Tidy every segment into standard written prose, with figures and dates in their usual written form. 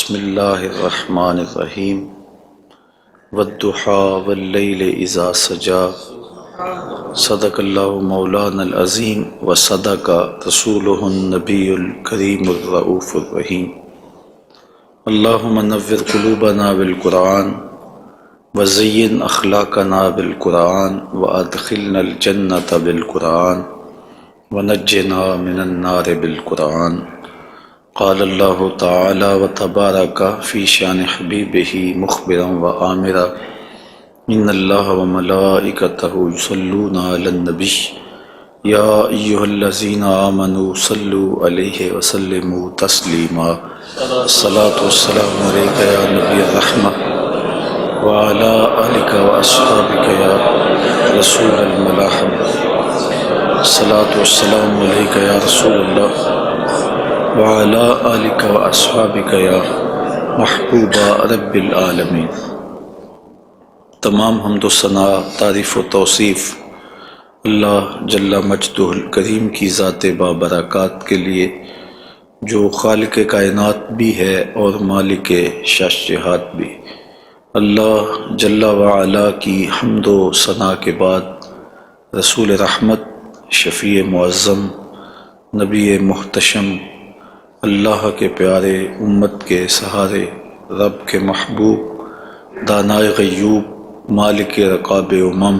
بسم اللہ الرحمن الرحیم والضحیٰ واللیل اذا سجا صدق اللہ مولانا العظیم وصدق رسولہ النبی الکریم الرؤوف الرحیم اللہم نور قلوبنا بالقرآن وزین اخلاقنا بالقرآن وادخلنا الجنة بالقرآن ونجنا من النار بالقرآن قال اللہ تعالی وتبارک فی شان حبیبہ مخبرا وآمرا ان اللہ وملائکتہ یصلون علی النبی یا ایہا الذین آمنوا صلوا علیہ وسلموا تسلیما الصلاة والسلام علیک یا نبی الرحمہ وعلی آلک واصحابک یا رسول الملاحمہ الصلاة والسلام علیک یا رسول اللہ وعلی آلک و اصحابک یا محبوب رب العالمین۔ تمام حمد و ثناء، تعریف و توصیف اللہ جل مجدہ الکریم کی ذات بابرکات کے لیے، جو خالق کائنات بھی ہے اور مالک شاشہات بھی۔ اللہ جل وعلا کی حمد و ثناء کے بعد رسول رحمت، شفیع معظم، نبی محتشم، اللہ کے پیارے، امت کے سہارے، رب کے محبوب، دانائے غیوب، مالک رقاب امم،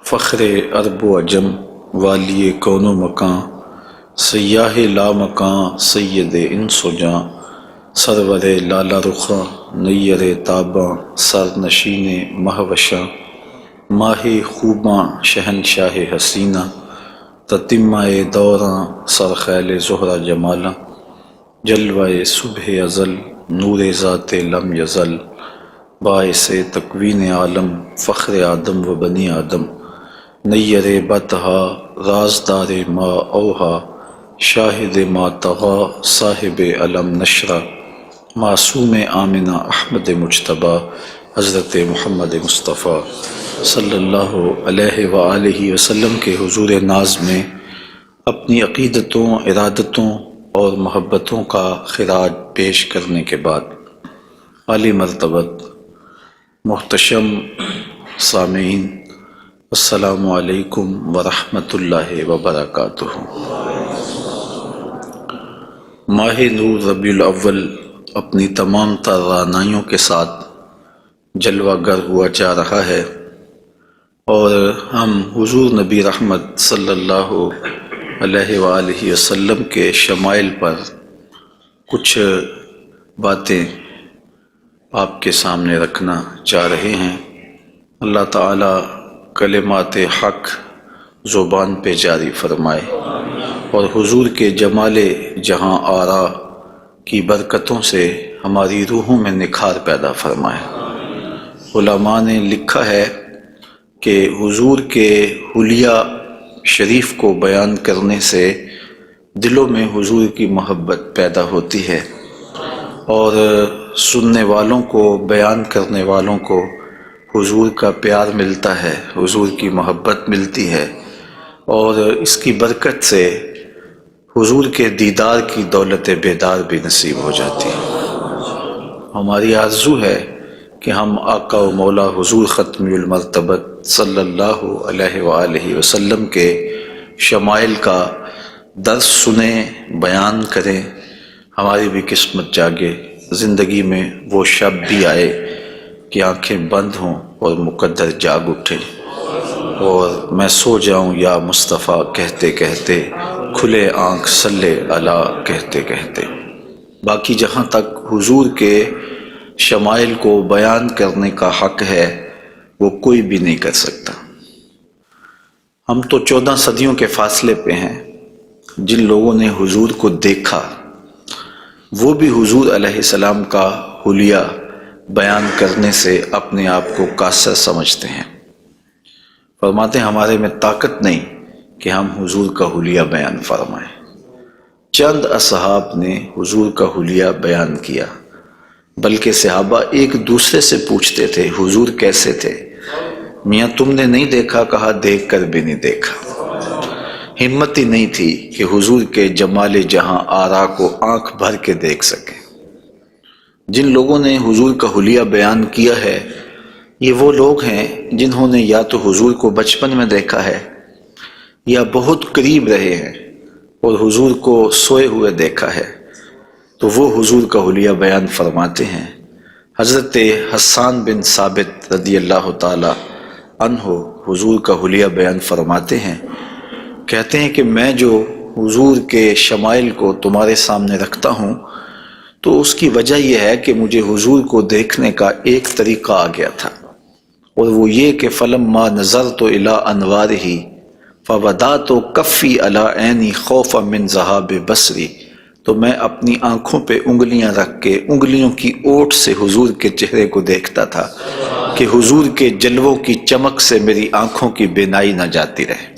فخر عرب و عجم، والی کون و مکان، سیاہ لامکان، سید انس و جاں، سرور لالا رخاں، نیر تاباں، سرنشین مہوشاں، ماہ خوباں، شہنشاہ حسینہ، تتمہ دوراں، سرخیل زہرہ جمالاں، جلوہ صبح ازل، نور ذات لم یزل، باعث تکوین عالم، فخر آدم و بنی آدم، نیر بطہا، رازدار ما اوہا، شاہد ما طغا، صاحب علم نشرہ، معصوم آمنہ احمد مجتبیٰ، حضرت محمد مصطفیٰ صلی اللہ علیہ وآلہ وسلم کے حضور ناز میں اپنی عقیدتوں، ارادتوں اور محبتوں کا خراج پیش کرنے کے بعد، عالی مرتبت محتشم سامعین، السلام علیکم ورحمۃ اللہ وبرکاتہ۔ ماہ نور ربیع الاول اپنی تمام تر رعنائیوں کے ساتھ جلوہ گر ہوا جا رہا ہے، اور ہم حضور نبی رحمت صلی اللہ علیہ وآلہ وسلم کے شمائل پر کچھ باتیں آپ کے سامنے رکھنا چاہ رہے ہیں۔ اللہ تعالیٰ کلمات حق زبان پہ جاری فرمائے، اور حضور کے جمال جہاں آرا کی برکتوں سے ہماری روحوں میں نکھار پیدا فرمائے۔ علماء نے لکھا ہے کہ حضور کے حلیہ شریف کو بیان کرنے سے دلوں میں حضور کی محبت پیدا ہوتی ہے، اور سننے والوں کو، بیان کرنے والوں کو حضور کا پیار ملتا ہے، حضور کی محبت ملتی ہے، اور اس کی برکت سے حضور کے دیدار کی دولت بیدار بھی نصیب ہو جاتی ہے۔ ہماری آرزو ہے کہ ہم آقا و مولا حضور ختمی المرتبت صلی اللہ علیہ وآلہ وسلم کے شمائل کا درس سنیں، بیان کریں، ہماری بھی قسمت جاگے، زندگی میں وہ شب بھی آئے کہ آنکھیں بند ہوں اور مقدر جاگ اٹھے، اور میں سو جاؤں یا مصطفیٰ کہتے کہتے، کھلے آنکھ صلی اللہ کہتے کہتے۔ باقی جہاں تک حضور کے شمائل کو بیان کرنے کا حق ہے، وہ کوئی بھی نہیں کر سکتا۔ ہم تو 14 صدیوں کے فاصلے پہ ہیں۔ جن لوگوں نے حضور کو دیکھا، وہ بھی حضور علیہ السلام کا حلیہ بیان کرنے سے اپنے آپ کو قاصر سمجھتے ہیں۔ فرماتے ہیں ہمارے میں طاقت نہیں کہ ہم حضور کا حلیہ بیان فرمائیں۔ چند اصحاب نے حضور کا حلیہ بیان کیا، بلکہ صحابہ ایک دوسرے سے پوچھتے تھے حضور کیسے تھے؟ میاں تم نے نہیں دیکھا؟ کہا دیکھ کر بھی نہیں دیکھا۔ ہمت ہی نہیں تھی کہ حضور کے جمال جہاں آرا کو آنکھ بھر کے دیکھ سکے۔ جن لوگوں نے حضور کا حلیہ بیان کیا ہے یہ وہ لوگ ہیں جنہوں نے یا تو حضور کو بچپن میں دیکھا ہے یا بہت قریب رہے ہیں اور حضور کو سوئے ہوئے دیکھا ہے، تو وہ حضور کا حلیہ بیان فرماتے ہیں۔ حضرت حسان بن ثابت رضی اللہ تعالی عنہ حضور کا حلیہ بیان فرماتے ہیں، کہتے ہیں کہ میں جو حضور کے شمائل کو تمہارے سامنے رکھتا ہوں تو اس کی وجہ یہ ہے کہ مجھے حضور کو دیکھنے کا ایک طریقہ آ گیا تھا، اور وہ یہ کہ فلما نظرت الی انوارہ فودعت کفی علی عینی خوفا من ذہاب بصری، تو میں اپنی آنکھوں پہ انگلیاں رکھ کے انگلیوں کی اوٹ سے حضور کے چہرے کو دیکھتا تھا کہ حضور کے جلووں کی چمک سے میری آنکھوں کی بینائی نہ جاتی رہے۔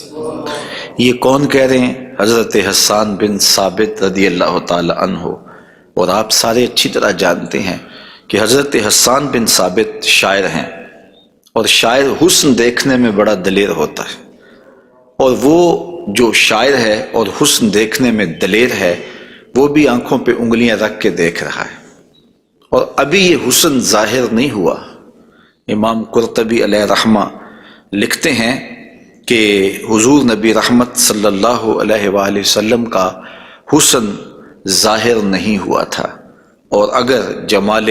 یہ کون کہہ رہے ہیں؟ حضرت حسان بن ثابت رضی اللہ تعالی عنہ۔ اور آپ سارے اچھی طرح جانتے ہیں کہ حضرت حسان بن ثابت شاعر ہیں، اور شاعر حسن دیکھنے میں بڑا دلیر ہوتا ہے، اور وہ جو شاعر ہے اور حسن دیکھنے میں دلیر ہے وہ بھی آنکھوں پہ انگلیاں رکھ کے دیکھ رہا ہے، اور ابھی یہ حسن ظاہر نہیں ہوا۔ امام قرطبی علیہ رحمہ لکھتے ہیں کہ حضور نبی رحمت صلی اللہ علیہ وآلہ وسلم کا حسن ظاہر نہیں ہوا تھا، اور اگر جمال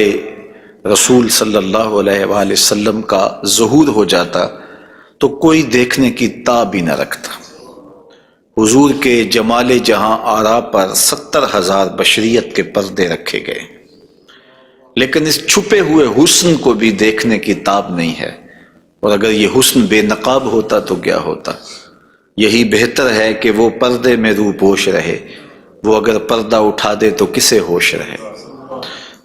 رسول صلی اللہ علیہ وآلہ وسلم کا ظہور ہو جاتا تو کوئی دیکھنے کی تاب ہی نہ رکھتا۔ حضور کے جمال جہاں آرا پر 70,000 بشریت کے پردے رکھے گئے، لیکن اس چھپے ہوئے حسن کو بھی دیکھنے کی تاب نہیں ہے، اور اگر یہ حسن بے نقاب ہوتا تو کیا ہوتا؟ یہی بہتر ہے کہ وہ پردے میں روح پوش رہے، وہ اگر پردہ اٹھا دے تو کسے ہوش رہے۔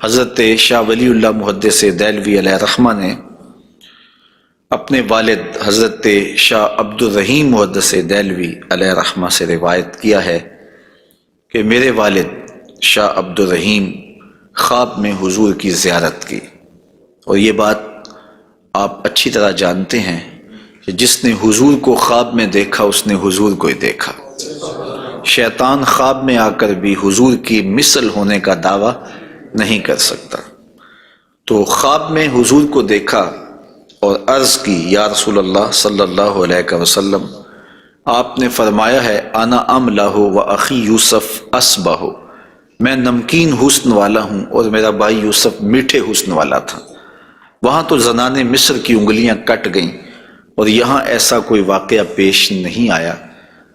حضرت شاہ ولی اللہ محدث دہلوی علیہ رحمہ نے اپنے والد حضرت شاہ عبد الرحیم محدث دہلوی علیہ رحمہ سے روایت کیا ہے کہ میرے والد شاہ عبد الرحیم خواب میں حضور کی زیارت کی، اور یہ بات آپ اچھی طرح جانتے ہیں کہ جس نے حضور کو خواب میں دیکھا اس نے حضور کو ہی دیکھا۔ شیطان خواب میں آ کر بھی حضور کی مثل ہونے کا دعویٰ نہیں کر سکتا۔ تو خواب میں حضور کو دیکھا اور عرض کی یا رسول اللہ صلی اللہ علیہ وسلم، آپ نے فرمایا ہے انا املہ و اخی یوسف اسبہ، میں نمکین حسن والا ہوں اور میرا بھائی یوسف میٹھے حسن والا تھا۔ وہاں تو زنان مصر کی انگلیاں کٹ گئیں، اور یہاں ایسا کوئی واقعہ پیش نہیں آیا،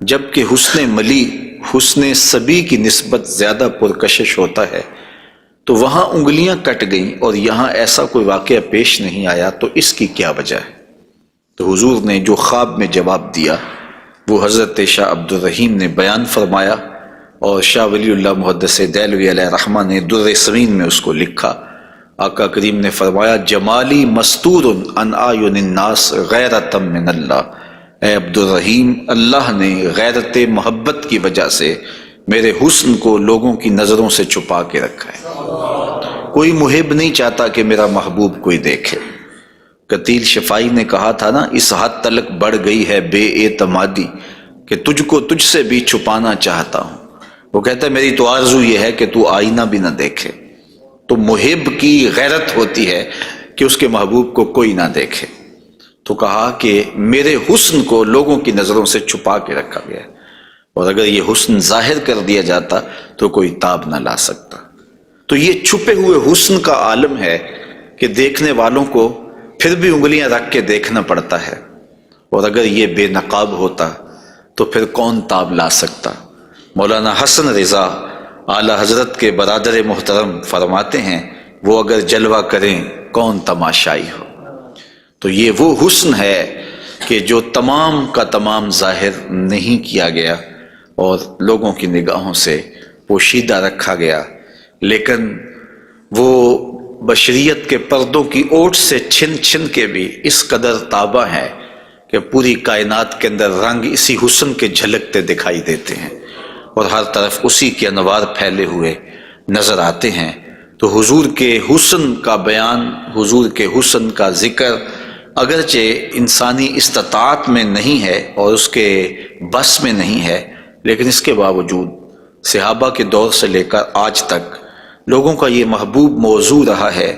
جبکہ حسن ملی حسن صبی کی نسبت زیادہ پرکشش ہوتا ہے، تو وہاں انگلیاں کٹ گئیں اور یہاں ایسا کوئی واقعہ پیش نہیں آیا، تو اس کی کیا وجہ ہے؟ تو حضور نے جو خواب میں جواب دیا وہ حضرت شاہ عبد الرحیم نے بیان فرمایا، اور شاہ ولی اللہ محدث دہلوی علیہ رحمہ نے در سمین میں اس کو لکھا۔ آقا کریم نے فرمایا جمالی مستور عن اعین الناس غیرۃ من اللہ، اے عبد الرحیم، اللہ نے غیرت محبت کی وجہ سے میرے حسن کو لوگوں کی نظروں سے چھپا کے رکھا ہے۔ کوئی محب نہیں چاہتا کہ میرا محبوب کوئی دیکھے۔ قتیل شفائی نے کہا تھا نا، اس حد تلک بڑھ گئی ہے بے اعتمادی کہ تجھ کو تجھ سے بھی چھپانا چاہتا ہوں۔ وہ کہتا ہے میری تو آرزو یہ ہے کہ تو آئینہ بھی نہ دیکھے۔ تو محب کی غیرت ہوتی ہے کہ اس کے محبوب کو کوئی نہ دیکھے، تو کہا کہ میرے حسن کو لوگوں کی نظروں سے چھپا کے رکھا گیا ہے، اور اگر یہ حسن ظاہر کر دیا جاتا تو کوئی تاب نہ لا سکتا۔ تو یہ چھپے ہوئے حسن کا عالم ہے کہ دیکھنے والوں کو پھر بھی انگلیاں رکھ کے دیکھنا پڑتا ہے، اور اگر یہ بے نقاب ہوتا تو پھر کون تاب لا سکتا؟ مولانا حسن رضا اعلی حضرت کے برادر محترم فرماتے ہیں وہ اگر جلوہ کریں کون تماشائی ہو۔ تو یہ وہ حسن ہے کہ جو تمام کا تمام ظاہر نہیں کیا گیا اور لوگوں کی نگاہوں سے پوشیدہ رکھا گیا، لیکن وہ بشریت کے پردوں کی اوٹ سے چھن چھن کے بھی اس قدر تابع ہے کہ پوری کائنات کے اندر رنگ اسی حسن کے جھلکتے دکھائی دیتے ہیں، اور ہر طرف اسی کے انوار پھیلے ہوئے نظر آتے ہیں۔ تو حضور کے حسن کا بیان، حضور کے حسن کا ذکر اگرچہ انسانی استطاعت میں نہیں ہے اور اس کے بس میں نہیں ہے، لیکن اس کے باوجود صحابہ کے دور سے لے کر آج تک لوگوں کا یہ محبوب موضوع رہا ہے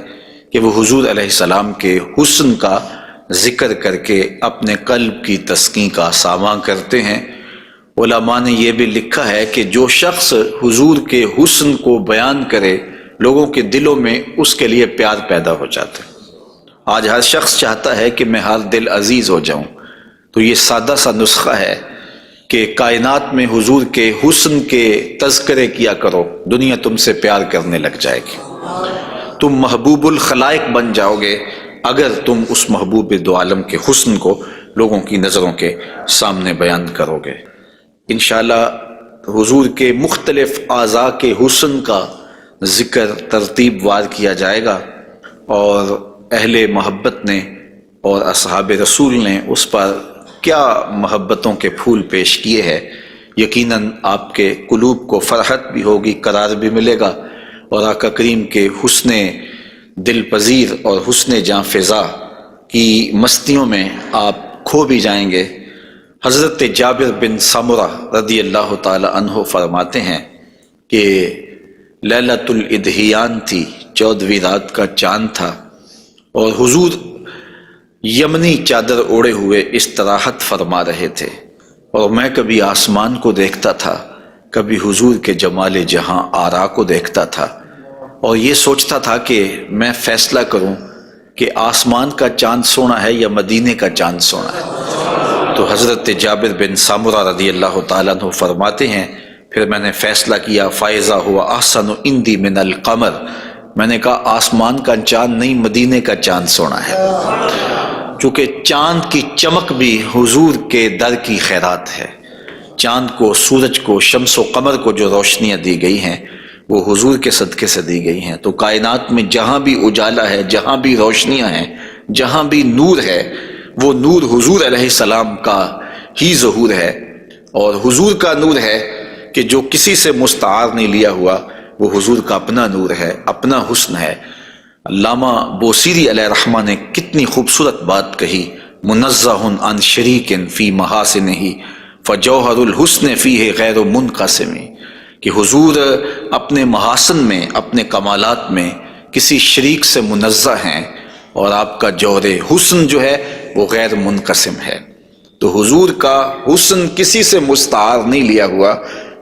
کہ وہ حضور علیہ السلام کے حسن کا ذکر کر کے اپنے قلب کی تسکین کا ساماں کرتے ہیں۔ علماء نے یہ بھی لکھا ہے کہ جو شخص حضور کے حسن کو بیان کرے لوگوں کے دلوں میں اس کے لیے پیار پیدا ہو جاتا ہے۔ آج ہر شخص چاہتا ہے کہ میں ہر دل عزیز ہو جاؤں، تو یہ سادہ سا نسخہ ہے کہ کائنات میں حضور کے حسن کے تذکرے کیا کرو، دنیا تم سے پیار کرنے لگ جائے گی۔ تم محبوب الخلائق بن جاؤ گے اگر تم اس محبوب دو عالم کے حسن کو لوگوں کی نظروں کے سامنے بیان کرو گے۔ انشاءاللہ حضور کے مختلف اعضاء کے حسن کا ذکر ترتیب وار کیا جائے گا، اور اہل محبت نے اور اصحاب رسول نے اس پر کیا محبتوں کے پھول پیش کیے ہیں۔ یقیناً آپ کے قلوب کو فرحت بھی ہوگی، قرار بھی ملے گا، اور آقا کریم کے حسن دل پذیر اور حسن جاں فضا کی مستیوں میں آپ کھو بھی جائیں گے۔ حضرت جابر بن سمرہ رضی اللہ تعالی عنہ فرماتے ہیں کہ لیلۃ الادحیان تھی، 14ویں رات کا چاند تھا، اور حضور یمنی چادر اوڑے ہوئے استراحت فرما رہے تھے، اور میں کبھی آسمان کو دیکھتا تھا، کبھی حضور کے جمال جہاں آرا کو دیکھتا تھا، اور یہ سوچتا تھا کہ میں فیصلہ کروں کہ آسمان کا چاند سونا ہے یا مدینے کا چاند سونا ہے۔ تو حضرت جابر بن سامرہ رضی اللہ تعالیٰ عنہ فرماتے ہیں پھر میں نے فیصلہ کیا فائزہ ہوا احسن عندی من القمر، میں نے کہا آسمان کا چاند نہیں مدینے کا چاند سونا ہے، چونکہ چاند کی چمک بھی حضور کے در کی خیرات ہے۔ چاند کو، سورج کو، شمس و قمر کو جو روشنیاں دی گئی ہیں وہ حضور کے صدقے سے دی گئی ہیں۔ تو کائنات میں جہاں بھی اجالا ہے، جہاں بھی روشنیاں ہیں، جہاں بھی نور ہے، وہ نور حضور علیہ السلام کا ہی ظہور ہے، اور حضور کا نور ہے کہ جو کسی سے مستعار نہیں لیا ہوا، وہ حضور کا اپنا نور ہے، اپنا حسن ہے۔ علامہ بوصیری علیہ الرحمہ نے کتنی خوبصورت بات کہی، منزہ عن شریک فی محاسنہ فجوہر الحسن فیہ غیر منقسم، کہ حضور اپنے محاسن میں، اپنے کمالات میں کسی شریک سے منزہ ہیں، اور آپ کا جوہر حسن جو ہے وہ غیر منقسم ہے۔ تو حضور کا حسن کسی سے مستعار نہیں لیا ہوا،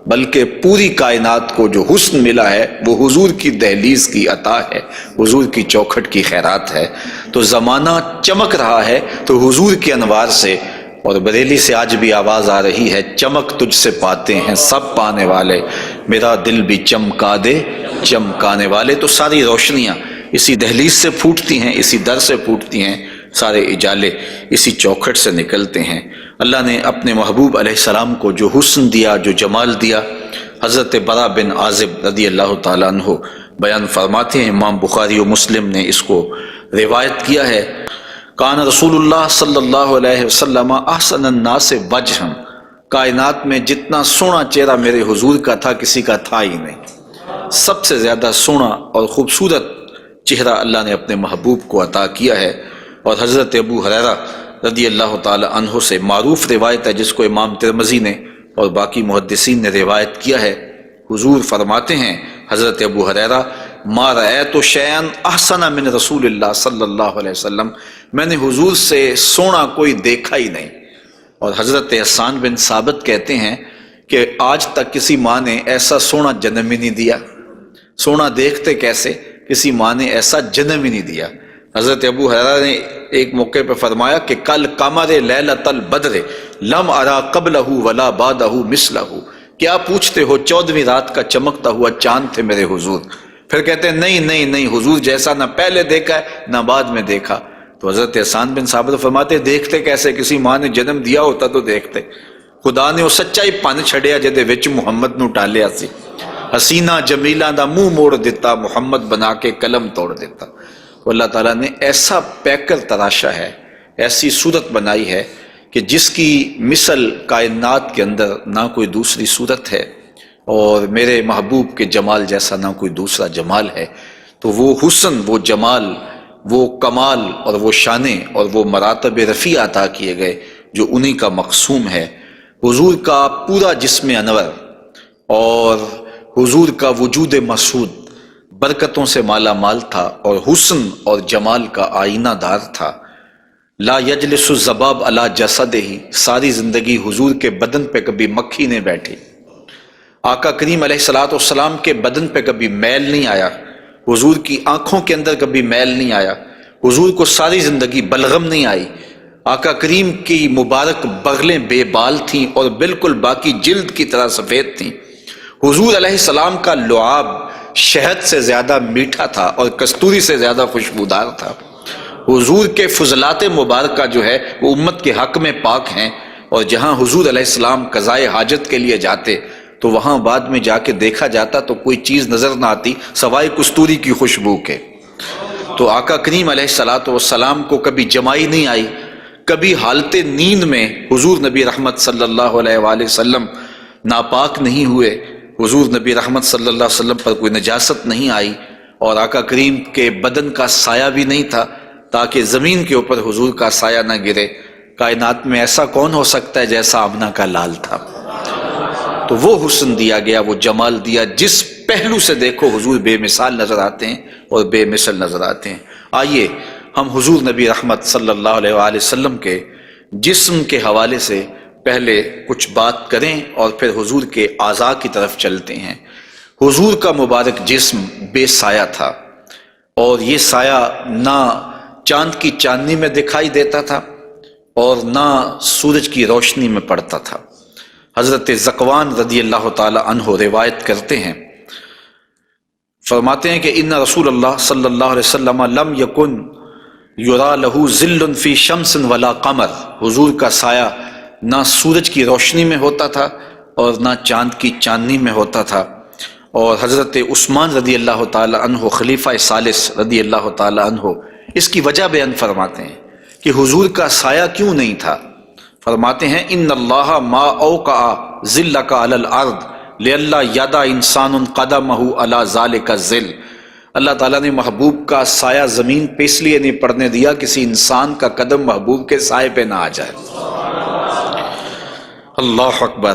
بلکہ پوری کائنات کو جو حسن ملا ہے وہ حضور کی دہلیز کی عطا ہے، حضور کی چوکھٹ کی خیرات ہے۔ تو زمانہ چمک رہا ہے تو حضور کے انوار سے، اور بریلی سے آج بھی آواز آ رہی ہے، چمک تجھ سے پاتے ہیں سب پانے والے، میرا دل بھی چمکا دے چمکانے والے۔ تو ساری روشنیاں اسی دہلیز سے پھوٹتی ہیں، اسی در سے پھوٹتی ہیں، سارے اجالے اسی چوکھٹ سے نکلتے ہیں۔ اللہ نے اپنے محبوب علیہ السلام کو جو حسن دیا، جو جمال دیا، حضرت برا بن عازب رضی اللہ تعالیٰ عنہ بیان فرماتے ہیں، امام بخاری و مسلم نے اس کو روایت کیا ہے، کان رسول اللہ صلی اللہ علیہ وسلم احسن الناس وجہا، کائنات میں جتنا سونا چہرہ میرے حضور کا تھا کسی کا تھا ہی نہیں، سب سے زیادہ سونا اور خوبصورت چہرہ اللہ نے اپنے محبوب کو عطا کیا ہے۔ اور حضرت ابو ہریرہ رضی اللہ تعالی عنہ سے معروف روایت ہے جس کو امام ترمذی نے اور باقی محدثین نے روایت کیا ہے، حضور فرماتے ہیں حضرت ابو ہریرہ، ما رأیت شیئا احسن من رسول اللہ صلی اللہ علیہ وسلم، میں نے حضور سے سونا کوئی دیکھا ہی نہیں۔ اور حضرت حسان بن ثابت کہتے ہیں کہ آج تک کسی ماں نے ایسا سونا جنم ہی نہیں دیا، سونا دیکھتے کیسے، کسی ماں نے ایسا جنم ہی نہیں دیا۔ حضرت ابو ہریرہ نے ایک موقع پہ فرمایا کہ کل قمر لیلۃ البدر لم ارا قبلہ ولا بعدہ مثلہ، کیا پوچھتے ہو 14ویں رات کا چمکتا ہوا چاند تھے میرے حضور۔ پھر کہتے ہیں نہیں نہیں نہیں، حضور جیسا نہ پہلے دیکھا ہے نہ بعد میں دیکھا۔ تو حضرت حسان بن ثابت فرماتے دیکھتے کیسے، کسی ماں نے جنم دیا ہوتا تو دیکھتے۔ خدا نے وہ سچائی پن چھڑیا جدے وچ محمد نو ٹالیا سی، حسینہ جمیلہ دا منہ موڑ دیتا، محمد بنا کے قلم توڑ دیتا۔ تو اللہ تعالیٰ نے ایسا پیکر تراشا ہے، ایسی صورت بنائی ہے کہ جس کی مثل کائنات کے اندر نہ کوئی دوسری صورت ہے، اور میرے محبوب کے جمال جیسا نہ کوئی دوسرا جمال ہے۔ تو وہ حسن، وہ جمال، وہ کمال اور وہ شانیں اور وہ مراتب رفیع عطا کیے گئے جو انہی کا مقسوم ہے۔ حضور کا پورا جسم انور اور حضور کا وجود مسعود برکتوں سے مالا مال تھا اور حسن اور جمال کا آئینہ دار تھا۔ لا یجلس الذباب علی جسدہ، ساری زندگی حضور کے بدن پہ کبھی مکھی نہیں بیٹھی۔ آقا کریم علیہ الصلوۃ والسلام کے بدن پہ کبھی میل نہیں آیا، حضور کی آنکھوں کے اندر کبھی میل نہیں آیا، حضور کو ساری زندگی بلغم نہیں آئی۔ آقا کریم کی مبارک بغلیں بے بال تھیں اور بالکل باقی جلد کی طرح سفید تھیں۔ حضور علیہ السلام کا لعاب شہد سے زیادہ میٹھا تھا اور کستوری سے زیادہ خوشبودار تھا۔ حضور کے فضلات مبارکہ جو ہے وہ امت کے حق میں پاک ہیں، اور جہاں حضور علیہ السلام قضائے حاجت کے لیے جاتے تو وہاں بعد میں جا کے دیکھا جاتا تو کوئی چیز نظر نہ آتی سوائے کستوری کی خوشبو کے۔ تو آقا کریم علیہ الصلوۃ والسلام کو کبھی جمائی نہیں آئی، کبھی حالت نیند میں حضور نبی رحمت صلی اللہ علیہ وآلہ وسلم ناپاک نہیں ہوئے، حضور نبی رحمت صلی اللہ علیہ وسلم پر کوئی نجاست نہیں آئی، اور آقا کریم کے بدن کا سایہ بھی نہیں تھا تاکہ زمین کے اوپر حضور کا سایہ نہ گرے۔ کائنات میں ایسا کون ہو سکتا ہے جیسا آمنہ کا لال تھا؟ تو وہ حسن دیا گیا، وہ جمال دیا، جس پہلو سے دیکھو حضور بے مثال نظر آتے ہیں اور بے مثل نظر آتے ہیں۔ آئیے ہم حضور نبی رحمت صلی اللہ علیہ وآلہ وسلم کے جسم کے حوالے سے پہلے کچھ بات کریں اور پھر حضور کے اعضاء کی طرف چلتے ہیں۔ حضور کا مبارک جسم بے سایہ تھا، اور یہ سایہ نہ چاند کی چاندنی میں دکھائی دیتا تھا اور نہ سورج کی روشنی میں پڑتا تھا۔ حضرت ذکوان رضی اللہ تعالی عنہ روایت کرتے ہیں، فرماتے ہیں کہ ان رسول اللہ صلی اللہ علیہ وسلم لم یکن یرا لہ ظل فی شمس ولا قمر، حضور کا سایہ نہ سورج کی روشنی میں ہوتا تھا اور نہ چاند کی چاندنی میں ہوتا تھا۔ اور حضرت عثمان رضی اللہ تعالی عنہ خلیفہ ثالث رضی اللہ تعالی عنہ اس کی وجہ بیان فرماتے ہیں کہ حضور کا سایہ کیوں نہیں تھا۔ فرماتے ہیں ان اللہ ما اوقع ظلک علی الارض لئلا یدع انسان قدمہ علی ذلک الظل، اللہ تعالیٰ نے محبوب کا سایہ زمین پہ اس لیے نہیں پڑنے دیا کسی انسان کا قدم محبوب کے سائے پہ نہ آ جائے۔ اللہ اکبر۔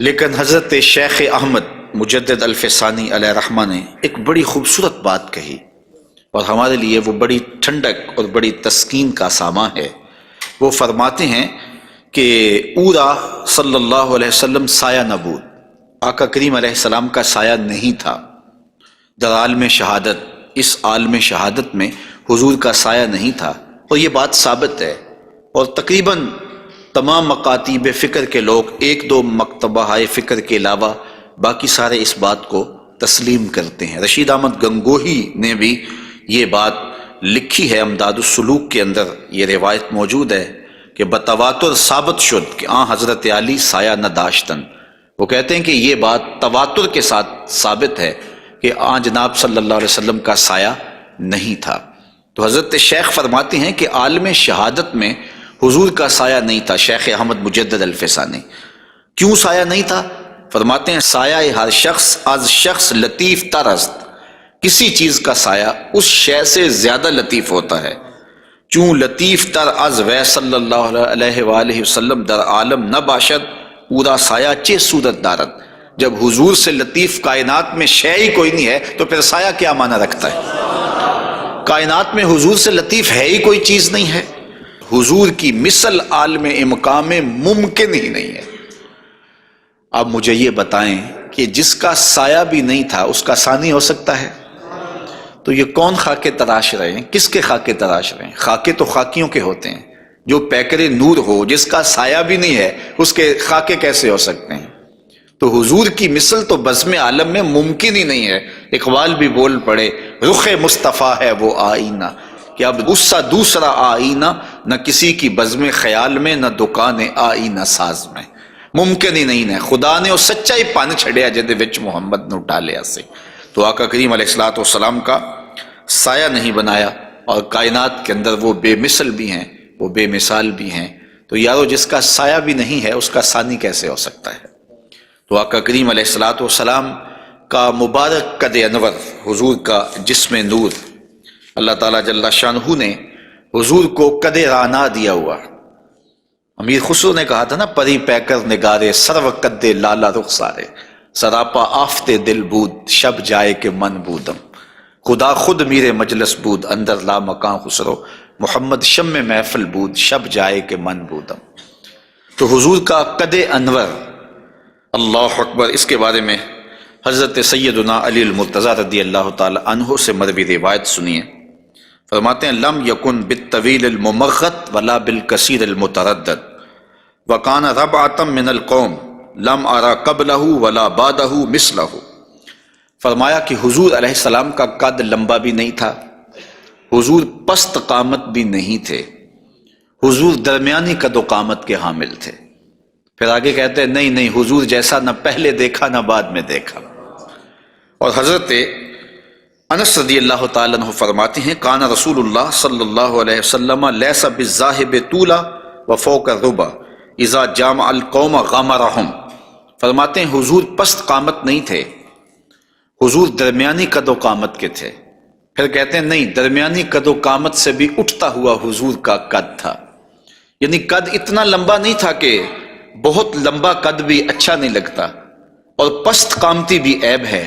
لیکن حضرت شیخ احمد مجدد الفسانی علیہ رحمہ نے ایک بڑی خوبصورت بات کہی، اور ہمارے لیے وہ بڑی ٹھنڈک اور بڑی تسکین کا ساماں ہے۔ وہ فرماتے ہیں کہ اورا صلی اللہ علیہ وسلم سایہ نبود، آقا کریم علیہ السلام کا سایہ نہیں تھا۔ در عالم شہادت، اس عالم شہادت میں حضور کا سایہ نہیں تھا، اور یہ بات ثابت ہے، اور تقریباً تمام مکاتیب فکر کے لوگ ایک دو مکتبہ فکر کے علاوہ باقی سارے اس بات کو تسلیم کرتے ہیں۔ رشید احمد گنگوہی نے بھی یہ بات لکھی ہے، امداد السلوک کے اندر یہ روایت موجود ہے کہ بتواتر ثابت شد کہ حضرت علی سایہ نہ داشتن۔ وہ کہتے ہیں کہ یہ بات تواتر کے ساتھ ثابت ہے کہ جناب صلی اللہ علیہ وسلم کا سایہ نہیں تھا۔ تو حضرت شیخ فرماتے ہیں کہ عالم شہادت میں حضور کا سایہ نہیں تھا۔ شیخ احمد مجدد الفسانی، کیوں سایہ نہیں تھا؟ فرماتے ہیں سایہ ہر شخص از شخص لطیف تر است، کسی چیز کا سایہ اس شے سے زیادہ لطیف ہوتا ہے، چون لطیف تر از وی صلی اللہ علیہ وآلہ وسلم در عالم نہ باشد پورا سایہ چے صورت دارد۔ جب حضور سے لطیف کائنات میں شے ہی کوئی نہیں ہے تو پھر سایہ کیا معنی رکھتا ہے؟ کائنات میں حضور سے لطیف ہے ہی کوئی چیز نہیں ہے، حضور کی مثل عالم امکان میں ممکن ہی نہیں ہے۔ اب مجھے یہ بتائیں کہ جس کا سایہ بھی نہیں تھا اس کا ثانی ہو سکتا ہے؟ تو یہ کون خاکے تراش رہے ہیں؟ کس کے خاکے تراش رہے ہیں؟ خاکے تو خاکیوں کے ہوتے ہیں۔ جو پیکر نور ہو، جس کا سایہ بھی نہیں ہے، اس کے خاکے کیسے ہو سکتے ہیں؟ تو حضور کی مثل تو بزم عالم میں ممکن ہی نہیں ہے۔ اقبال بھی بول پڑے رخ مصطفیٰ ہے وہ آئینہ، کہ اب اس سا دوسرا آئینہ نہ کسی کی بزم خیال میں نہ دکان آئینہ ساز میں، ممکن ہی نہیں ہے۔ خدا نے وہ سچائی پان چھڑیا جدے وچ محمد نو ڈالیا سے۔ تو آقا کریم علیہ الصلوۃ والسلام کا سایہ نہیں بنایا، اور کائنات کے اندر وہ بے مثل بھی ہیں، وہ بے مثال بھی ہیں۔ تو یارو جس کا سایہ بھی نہیں ہے اس کا ثانی کیسے ہو سکتا ہے؟ تو آقا کریم علیہ الصلوۃ والسلام کا مبارک قد انور، حضور کا جسم نور، اللہ تعالیٰ جل شانہ نے حضور کو قد رانا دیا ہوا۔ امیر خسرو نے کہا تھا نا، پری پیکر نگارے سرو قد لالا رخسارے، سراپا آفتے دل بود شب جائے کہ من بودم، خدا خود میرے مجلس بود اندر لا مکان خسرو، محمد شم محفل بود شب جائے کہ من بودم۔ تو حضور کا قد انور، اللہ اکبر، اس کے بارے میں حضرت سیدنا علی المرتضیٰ رضی اللہ تعالی عنہ سے مروی روایت سنیے۔ فرماتے ہیں لم یکن بالطویل الممغت ولا بالکثیر المتردد وکان ربعۃ من القوم لم ارى قبلہ ولا بعدہ مثلہ۔ فرمایا کہ حضور علیہ السلام کا قد لمبا بھی نہیں تھا، حضور پست قامت بھی نہیں تھے، حضور درمیانی قد و قامت کے حامل تھے۔ پھر آگے کہتے ہیں نہیں حضور جیسا نہ پہلے دیکھا نہ بعد میں دیکھا۔ اور حضرت انس رضی اللہ تعالیٰ عنہ فرماتے ہیں کان رسول اللہ صلی اللہ علیہ وسلم لیس بالذاہب طولا وفوق الربا اذا جامع القوم غمرہم۔ فرماتے ہیں حضور پست قامت نہیں تھے، حضور درمیانی قد و قامت کے تھے۔ پھر کہتے ہیں نہیں، درمیانی قد و قامت سے بھی اٹھتا ہوا حضور کا قد تھا، یعنی قد اتنا لمبا نہیں تھا کہ بہت لمبا قد بھی اچھا نہیں لگتا اور پست قامتی بھی عیب ہے،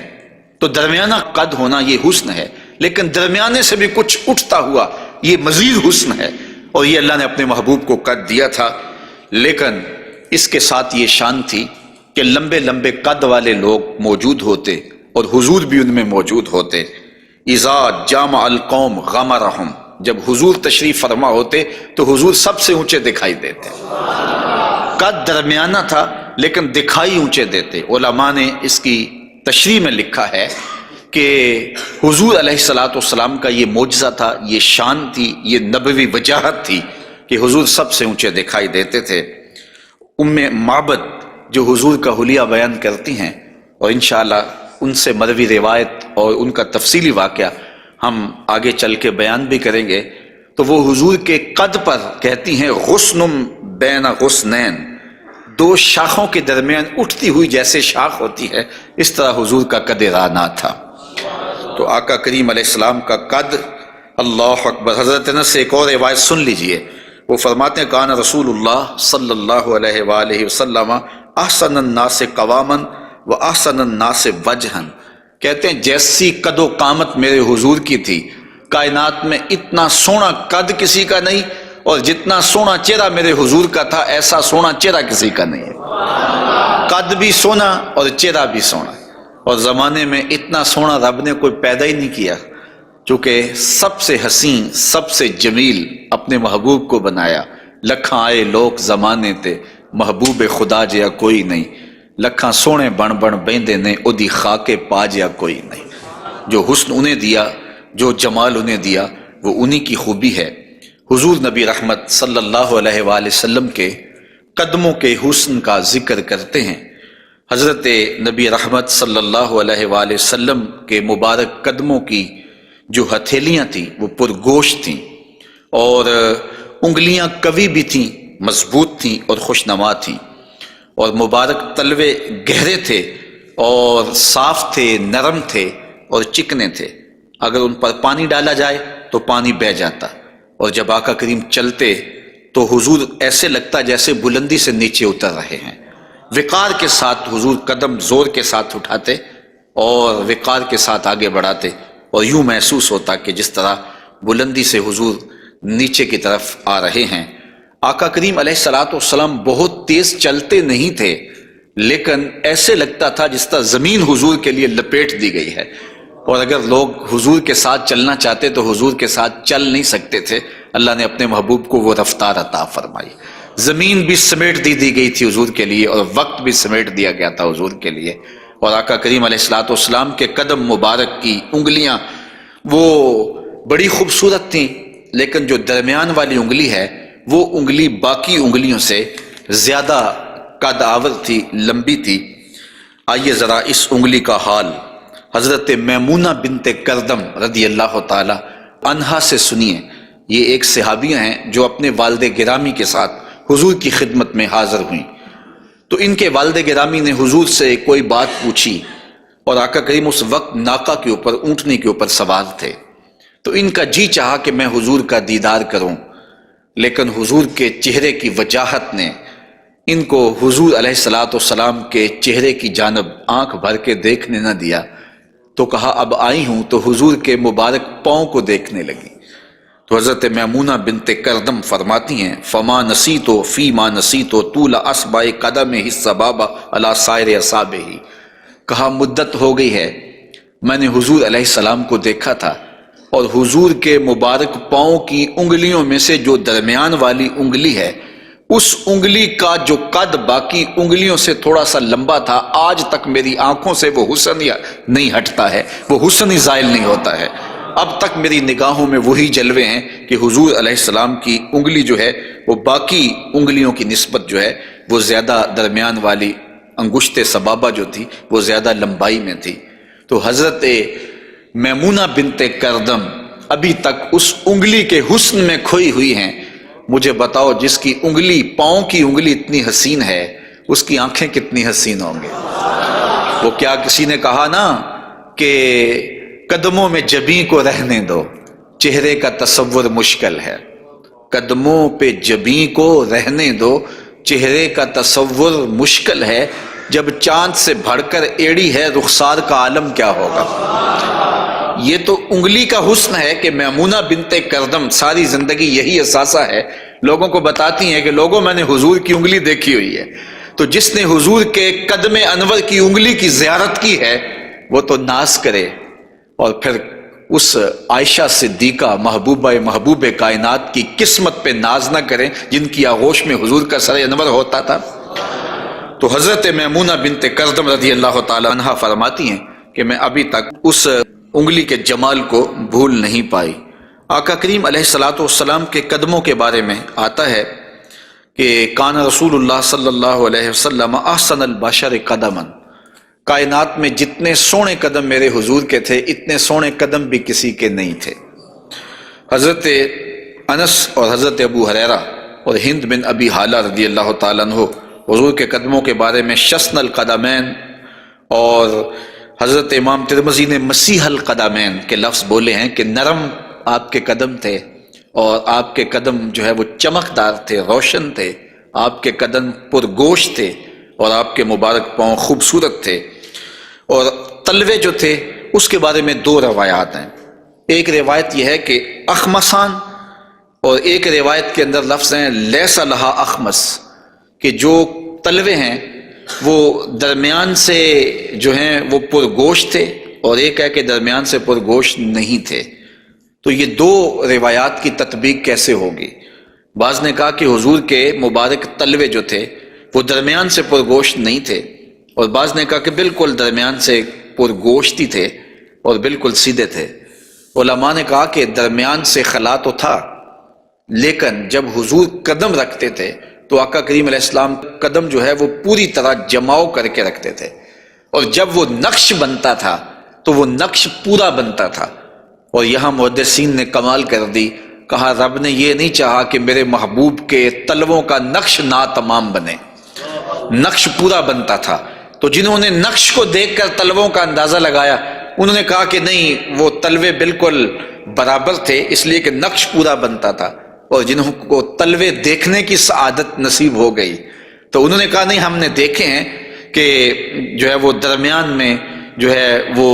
تو درمیانہ قد ہونا یہ حسن ہے، لیکن درمیانے سے بھی کچھ اٹھتا ہوا یہ مزید حسن ہے، اور یہ اللہ نے اپنے محبوب کو قد دیا تھا۔ لیکن اس کے ساتھ یہ شان تھی کہ لمبے لمبے قد والے لوگ موجود ہوتے اور حضور بھی ان میں موجود ہوتے۔ اذا جامع القوم غمرہم، جب حضور تشریف فرما ہوتے تو حضور سب سے اونچے دکھائی دیتے، قد درمیانہ تھا لیکن دکھائی اونچے دیتے۔ علماء نے اس کی تشریح میں لکھا ہے کہ حضور علیہ السلام کا یہ معجزہ تھا، یہ شان تھی، یہ نبوی وجاہت تھی کہ حضور سب سے اونچے دکھائی دیتے تھے۔ ام معبد جو حضور کا حلیہ بیان کرتی ہیں، اور انشاءاللہ ان سے مروی روایت اور ان کا تفصیلی واقعہ ہم آگے چل کے بیان بھی کریں گے، تو وہ حضور کے قد پر کہتی ہیں غصن بین غصنین، دو شاخوں کے درمیان اٹھتی ہوئی جیسے شاخ ہوتی ہے، اس طرح حضور کا قد رانا تھا۔ تو آقا کریم علیہ السلام کا قد، اللہ اکبر۔ حضرت انس سے ایک اور روایت سن لیجئے، وہ فرماتے ہیں کان رسول اللہ صلی اللہ علیہ وآلہ وسلم احسن الناس قواما و احسن الناس وجہا۔ کہتے ہیں جیسی قد و قامت میرے حضور کی تھی، کائنات میں اتنا سونا قد کسی کا نہیں، اور جتنا سونا چہرہ میرے حضور کا تھا ایسا سونا چہرہ کسی کا نہیں ہے۔ قد بھی سونا اور چہرہ بھی سونا، اور زمانے میں اتنا سونا رب نے کوئی پیدا ہی نہیں کیا، چونکہ سب سے حسین سب سے جمیل اپنے محبوب کو بنایا۔ لکھاں آئے لوگ زمانے تے محبوب خدا جیا کوئی نہیں، لکھاں سونے بن بن بیندے نے اودی خاکے پا جیا کوئی نہیں۔ جو حسن انہیں دیا، جو جمال انہیں دیا، وہ انہی کی خوبی ہے۔ حضور نبی رحمت صلی اللہ علیہ وآلہ وسلم کے قدموں کے حسن کا ذکر کرتے ہیں۔ حضرت نبی رحمت صلی اللہ علیہ وآلہ وسلم کے مبارک قدموں کی جو ہتھیلیاں تھیں وہ پرگوشت تھیں، اور انگلیاں قوی بھی تھیں، مضبوط تھیں اور خوشنما تھیں، اور مبارک تلوے گہرے تھے اور صاف تھے، نرم تھے اور چکنے تھے۔ اگر ان پر پانی ڈالا جائے تو پانی بہہ جاتا، اور جب آقا کریم چلتے تو حضور ایسے لگتا جیسے بلندی سے نیچے اتر رہے ہیں۔ وقار کے ساتھ حضور قدم زور کے ساتھ اٹھاتے اور وقار کے ساتھ آگے بڑھاتے، اور یوں محسوس ہوتا کہ جس طرح بلندی سے حضور نیچے کی طرف آ رہے ہیں۔ آقا کریم علیہ السلام بہت تیز چلتے نہیں تھے، لیکن ایسے لگتا تھا جس طرح زمین حضور کے لیے لپیٹ دی گئی ہے، اور اگر لوگ حضور کے ساتھ چلنا چاہتے تو حضور کے ساتھ چل نہیں سکتے تھے۔ اللہ نے اپنے محبوب کو وہ رفتار عطا فرمائی، زمین بھی سمیٹ دی گئی تھی حضور کے لیے، اور وقت بھی سمیٹ دیا گیا تھا حضور کے لیے۔ اور آقا کریم علیہ السلام کے قدم مبارک کی انگلیاں وہ بڑی خوبصورت تھیں، لیکن جو درمیان والی انگلی ہے وہ انگلی باقی انگلیوں سے زیادہ قد آور تھی، لمبی تھی۔ آئیے ذرا اس انگلی کا حال حضرت میمونہ بنت کردم رضی اللہ تعالی عنہا سے سنیے۔ یہ ایک صحابیہ ہیں جو اپنے والد گرامی کے ساتھ حضور کی خدمت میں حاضر ہوئیں۔ تو ان کے والد گرامی نے حضور سے کوئی بات پوچھی، اور آقا کریم اس وقت ناقہ کے اوپر، اونٹنی کے اوپر سوار تھے، تو ان کا جی چاہا کہ میں حضور کا دیدار کروں، لیکن حضور کے چہرے کی وجاہت نے ان کو حضور علیہ الصلاۃ والسلام کے چہرے کی جانب آنکھ بھر کے دیکھنے نہ دیا، تو کہا اب آئی ہوں تو حضور کے مبارک پاؤں کو دیکھنے لگی۔ تو حضرت میمونہ بنت کردم فرماتی ہیں فما نسیتو فی ما نسیتو طول اصبع قدمہ السبابہ علی سائر اصابعہ، کہا مدت ہو گئی ہے میں نے حضور علیہ السلام کو دیکھا تھا، اور حضور کے مبارک پاؤں کی انگلیوں میں سے جو درمیان والی انگلی ہے اس انگلی کا جو قد باقی انگلیوں سے تھوڑا سا لمبا تھا، آج تک میری آنکھوں سے وہ حسن نہیں ہٹتا ہے، وہ حسن ہی زائل نہیں ہوتا ہے۔ اب تک میری نگاہوں میں وہی جلوے ہیں کہ حضور علیہ السلام کی انگلی جو ہے وہ باقی انگلیوں کی نسبت جو ہے وہ زیادہ درمیان والی انگشت سبابہ جو تھی وہ زیادہ لمبائی میں تھی۔ تو حضرت میمونہ بنت کردم ابھی تک اس انگلی کے حسن میں کھوئی ہوئی ہیں۔ مجھے بتاؤ جس کی انگلی، پاؤں کی انگلی اتنی حسین ہے، اس کی آنکھیں کتنی حسین ہوں گے۔ وہ کیا کسی نے کہا نا کہ قدموں میں جبیں کو رہنے دو، چہرے کا تصور مشکل ہے۔ قدموں پہ جبیں کو رہنے دو، چہرے کا تصور مشکل ہے، جب چاند سے بڑھ کر ایڑی ہے رخسار کا عالم کیا ہوگا۔ یہ تو انگلی کا حسن ہے کہ میمونہ بنت کردم ساری زندگی یہی اثاثہ ہے، لوگوں کو بتاتی ہیں کہ لوگوں میں نے حضور کی انگلی دیکھی ہوئی ہے۔ تو جس نے حضور کے قدم انور کی انگلی کی زیارت کی ہے وہ تو ناز کرے، اور پھر اس عائشہ صدیقہ محبوب کائنات کی قسمت پہ ناز نہ کریں جن کی آغوش میں حضور کا سر انور ہوتا تھا۔ تو حضرت میمونہ بنت کردم رضی اللہ تعالی عنہا فرماتی ہیں کہ میں ابھی تک اس انگلی کے جمال کو بھول نہیں پائی۔ آقا کریم علیہ الصلاۃ والسلام کے قدموں کے بارے میں آتا ہے کہ کان رسول اللہ صلی اللہ علیہ وسلم احسن البشر قدما، کائنات میں جتنے سونے قدم میرے حضور کے تھے اتنے سونے قدم بھی کسی کے نہیں تھے۔ حضرت انس اور حضرت ابو ہریرہ اور ہند بن ابی حالہ رضی اللہ تعالیٰ عنہ حضور کے قدموں کے بارے میں شسن القدمین، اور حضرت امام ترمذی نے مسیح القدمین کے لفظ بولے ہیں کہ نرم آپ کے قدم تھے، اور آپ کے قدم جو ہے وہ چمکدار تھے، روشن تھے، آپ کے قدم پرگوشت تھے، اور آپ کے مبارک پاؤں خوبصورت تھے۔ اور تلوے جو تھے اس کے بارے میں دو روایات ہیں، ایک روایت یہ ہے کہ اخمسان، اور ایک روایت کے اندر لفظ ہیں لیس لہا اخمس، کہ جو تلوے ہیں وہ درمیان سے جو ہیں وہ پرگوشت تھے، اور ایک ہے کہ درمیان سے پرگوشت نہیں تھے۔ تو یہ دو روایات کی تطبیق کیسے ہوگی؟ بعض نے کہا کہ حضور کے مبارک تلوے جو تھے وہ درمیان سے پرگوشت نہیں تھے، اور بعض نے کہا کہ بالکل درمیان سے پرگوشت ہی تھے اور بالکل سیدھے تھے۔ علماء نے کہا کہ درمیان سے خلا تو تھا، لیکن جب حضور قدم رکھتے تھے تو آقا کریم علیہ السلام قدم جو ہے وہ پوری طرح جماؤ کر کے رکھتے تھے، اور جب وہ نقش بنتا تھا تو وہ نقش پورا بنتا تھا۔ اور یہاں محدثین نے کمال کر دی، کہا رب نے یہ نہیں چاہا کہ میرے محبوب کے تلووں کا نقش ناتمام بنے، نقش پورا بنتا تھا۔ تو جنہوں نے نقش کو دیکھ کر تلووں کا اندازہ لگایا انہوں نے کہا کہ نہیں، وہ تلوے بالکل برابر تھے اس لیے کہ نقش پورا بنتا تھا، اور جنہوں کو تلوے دیکھنے کی سعادت نصیب ہو گئی تو انہوں نے کہا نہیں، ہم نے دیکھے ہیں کہ جو ہے وہ درمیان میں جو ہے وہ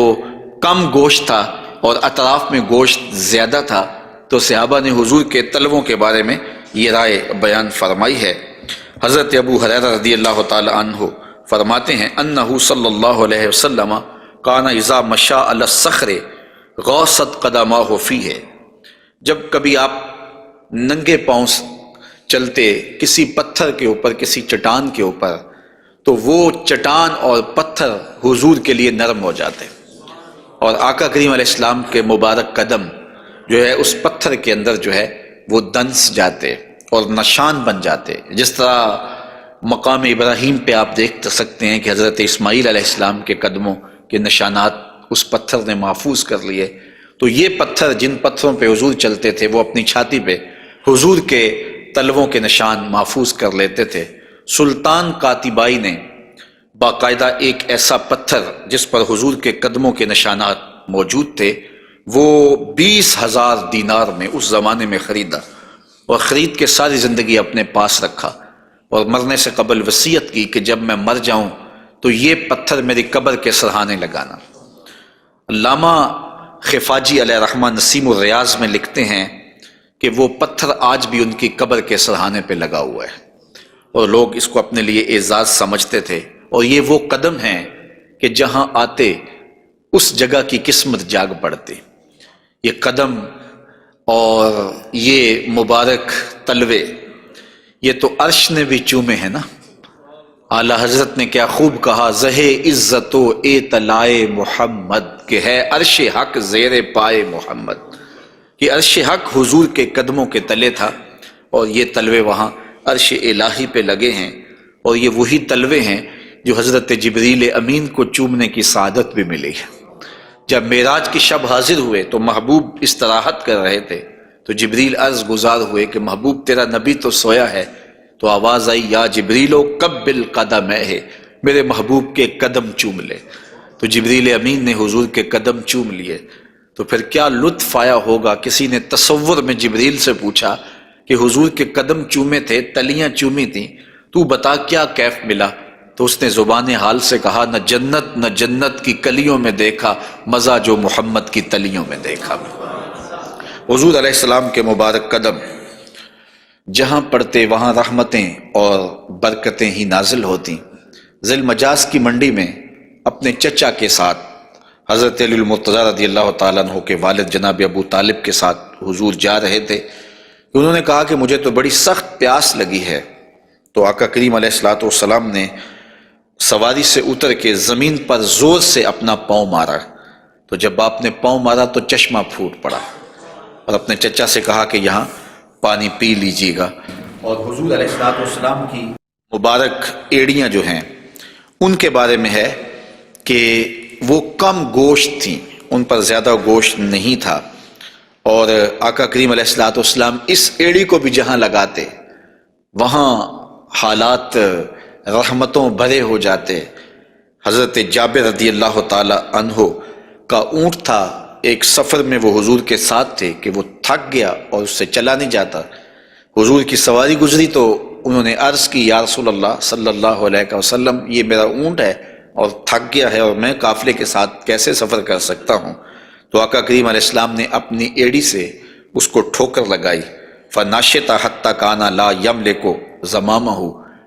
کم گوشت تھا اور اطراف میں گوشت زیادہ تھا۔ تو صحابہ نے حضور کے تلووں کے بارے میں یہ رائے بیان فرمائی ہے۔ حضرت ابو ہریرہ رضی اللہ تعالی عنہ فرماتے ہیں انہ صلی اللہ علیہ وسلم کان اذا مشى علی الصخر غاصت قدماہ فیہ، جب کبھی آپ ننگے پاؤں چلتے کسی پتھر کے اوپر، کسی چٹان کے اوپر، تو وہ چٹان اور پتھر حضور کے لیے نرم ہو جاتے، اور آقا کریم علیہ السلام کے مبارک قدم جو ہے اس پتھر کے اندر جو ہے وہ دنس جاتے اور نشان بن جاتے۔ جس طرح مقام ابراہیم پہ آپ دیکھ سکتے ہیں کہ حضرت اسماعیل علیہ السلام کے قدموں کے نشانات اس پتھر نے محفوظ کر لیے، تو یہ پتھر جن پتھروں پہ حضور چلتے تھے وہ اپنی چھاتی پہ حضور کے تلووں کے نشان محفوظ کر لیتے تھے۔ سلطان قاتبائی نے باقاعدہ ایک ایسا پتھر جس پر حضور کے قدموں کے نشانات موجود تھے وہ 20,000 دینار میں اس زمانے میں خریدا، اور خرید کے ساری زندگی اپنے پاس رکھا۔ اور مرنے سے قبل وصیت کی کہ جب میں مر جاؤں تو یہ پتھر میری قبر کے سرہانے لگانا۔ علامہ خفاجی علیہ رحمہ نسیم الریاض میں لکھتے ہیں کہ وہ پتھر آج بھی ان کی قبر کے سرہانے پہ لگا ہوا ہے، اور لوگ اس کو اپنے لیے اعزاز سمجھتے تھے، اور یہ وہ قدم ہیں کہ جہاں آتے اس جگہ کی قسمت جاگ پڑتی۔ یہ قدم اور یہ مبارک تلوے یہ تو عرش نے بھی چومے ہیں نا۔ اعلیٰ حضرت نے کیا خوب کہا، زہ عزت و اطلاع محمد، کہ ہے عرش حق زیر پائے محمد، کہ عرش حق حضور کے قدموں کے تلے تھا، اور یہ تلوے وہاں عرش الہی پہ لگے ہیں، اور یہ وہی تلوے ہیں جو حضرت جبریل امین کو چومنے کی سعادت بھی ملی ہے۔ جب معراج کی شب حاضر ہوئے تو محبوب استراحت کر رہے تھے، تو جبریل عرض گزار ہوئے کہ محبوب تیرا نبی تو سویا ہے، تو آواز آئی یا جبریلو قبل قدمہ، میرے محبوب کے قدم چوم لے۔ تو جبریل امین نے حضور کے قدم چوم لیے، تو پھر کیا لطف آیا ہوگا۔ کسی نے تصور میں جبریل سے پوچھا کہ حضور کے قدم چومے تھے، تلیاں چومی تھیں، تو بتا کیا کیف ملا؟ تو اس نے زبان حال سے کہا، نہ جنت کی کلیوں میں دیکھا مزہ جو محمد کی تلیوں میں دیکھا۔ حضور علیہ السلام کے مبارک قدم جہاں پڑتے وہاں رحمتیں اور برکتیں ہی نازل ہوتی۔ ذی المجاز کی منڈی میں اپنے چچا کے ساتھ حضرت علی المرتضیٰ رضی اللہ تعالیٰ عنہ کے والد جناب ابو طالب کے ساتھ حضور جا رہے تھے۔ انہوں نے کہا کہ مجھے تو بڑی سخت پیاس لگی ہے، تو آقا کریم علیہ الصلوۃ والسلام نے سواری سے اتر کے زمین پر زور سے اپنا پاؤں مارا، تو جب آپ نے پاؤں مارا تو چشمہ پھوٹ پڑا، اور اپنے چچا سے کہا کہ یہاں پانی پی لیجیے گا۔ اور حضور علیہ الصلوۃ والسلام کی مبارک ایڑیاں جو ہیں ان کے بارے میں ہے کہ وہ کم گوشت تھیں، ان پر زیادہ گوشت نہیں تھا، اور آقا کریم علیہ الصلوۃ والسلام اس ایڑی کو بھی جہاں لگاتے وہاں حالات رحمتوں بھرے ہو جاتے۔ حضرت جابر رضی اللہ تعالی عنہ کا اونٹ تھا، ایک سفر میں وہ حضور کے ساتھ تھے کہ وہ تھک گیا اور اس سے چلا نہیں جاتا۔ حضور کی سواری گزری تو انہوں نے عرض کی، یا رسول اللہ صلی اللہ علیہ وسلم، یہ میرا اونٹ ہے اور تھک گیا ہے، اور میں قافلے کے ساتھ کیسے سفر کر سکتا ہوں؟ تو آقا کریم علیہ السلام نے اپنی ایڑی سے اس کو ٹھوکر لگائی، فناشطہ حتیٰ کانا لا یملک زمامہ،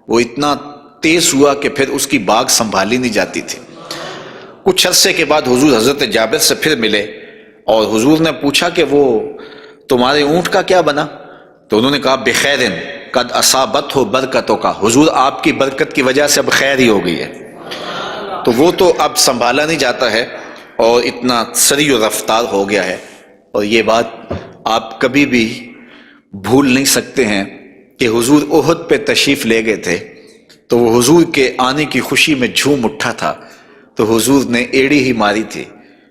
وہ اتنا تیز ہوا کہ پھر اس کی باگ سنبھالی نہیں جاتی تھی۔ کچھ عرصے کے بعد حضور حضرت جابر سے پھر ملے، اور حضور نے پوچھا کہ وہ تمہارے اونٹ کا کیا بنا؟ تو انہوں نے کہا بخیرن قد اصابت ہو برکتوں کا، حضور آپ کی برکت کی وجہ سے اب خیر ہی ہو گئی ہے۔ تو وہ تو اب سنبھالا نہیں جاتا ہے اور اتنا سری و رفتار ہو گیا ہے، اور یہ بات آپ کبھی بھی بھول نہیں سکتے ہیں کہ حضور احد پہ تشریف لے گئے تھے، تو وہ حضور کے آنے کی خوشی میں جھوم اٹھا تھا، تو حضور نے ایڑی ہی ماری تھی،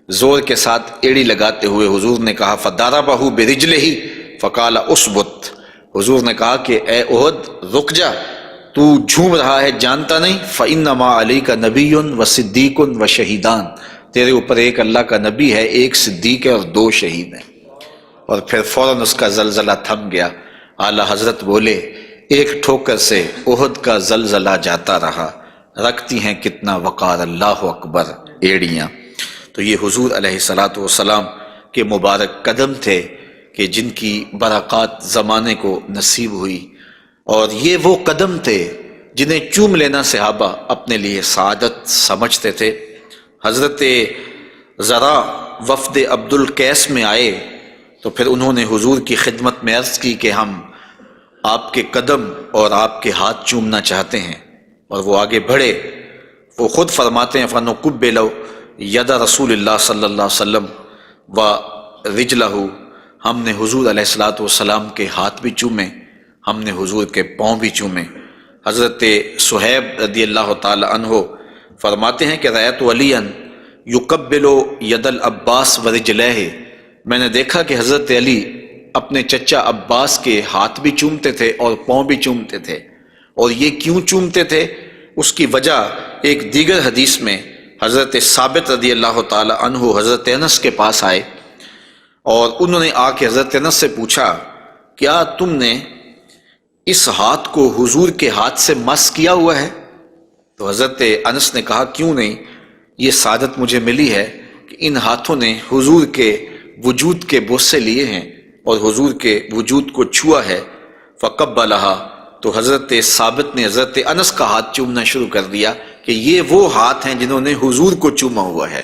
زور کے ساتھ ایڑی لگاتے ہوئے حضور نے کہا فَضَرَبَهُ بِرِجْلِهِ فَقَالَ اُثْبُتْ، حضور نے کہا کہ اے احد رک جا، تو جھوم رہا ہے جانتا نہیں، فَإِنَّمَا عَلَيْكَ نَبِيٌّ وَصِدِّيقٌ وَشَهِيدَانِ، تیرے اوپر ایک اللہ کا نبی ہے، ایک صدیق ہے اور دو شہید ہیں۔ اور پھر فوراً اس کا زلزلہ تھم گیا۔ اعلیٰ حضرت بولے، ایک ٹھوکر سے احد کا زلزلہ جاتا رہا، رکھتی ہیں کتنا وقار اللہ اکبر ایڑیاں۔ تو یہ حضور علیہ الصلوۃ والسلام کے مبارک قدم تھے کہ جن کی برکات زمانے کو نصیب ہوئی، اور یہ وہ قدم تھے جنہیں چوم لینا صحابہ اپنے لیے سعادت سمجھتے تھے۔ حضرت ذرا وفد عبد القیس میں آئے تو پھر انہوں نے حضور کی خدمت میں عرض کی کہ ہم آپ کے قدم اور آپ کے ہاتھ چومنا چاہتے ہیں، اور وہ آگے بڑھے۔ وہ خود فرماتے ہیں فَنُقُبِّلُ یَدَ رسول اللہ صلی اللہ علیہ وسلم وَرِجْلَهُ، ہم نے حضور علیہ الصلوۃ والسلام کے ہاتھ بھی چومے، ہم نے حضور کے پاؤں بھی چومے۔ حضرت صہیب رضی اللہ تعالی عنہ فرماتے ہیں کہ رأیت علیٰ یقبل ید العباس ورجلہ، میں نے دیکھا کہ حضرت علی اپنے چچا عباس کے ہاتھ بھی چومتے تھے اور پاؤں بھی چومتے تھے۔ اور یہ کیوں چومتے تھے؟ اس کی وجہ ایک دیگر حدیث میں حضرت ثابت رضی اللہ تعالی عنہ حضرت انس کے پاس آئے، اور انہوں نے آ کے حضرت انس سے پوچھا کیا تم نے اس ہاتھ کو حضور کے ہاتھ سے مس کیا ہوا ہے؟ تو حضرت انس نے کہا کیوں نہیں، یہ سعادت مجھے ملی ہے کہ ان ہاتھوں نے حضور کے وجود کے بوسے لیے ہیں اور حضور کے وجود کو چھوا ہے۔ فقبلہا، تو حضرت ثابت نے حضرت انس کا ہاتھ چومنا شروع کر دیا کہ یہ وہ ہاتھ ہیں جنہوں نے حضور کو چوما ہوا ہے،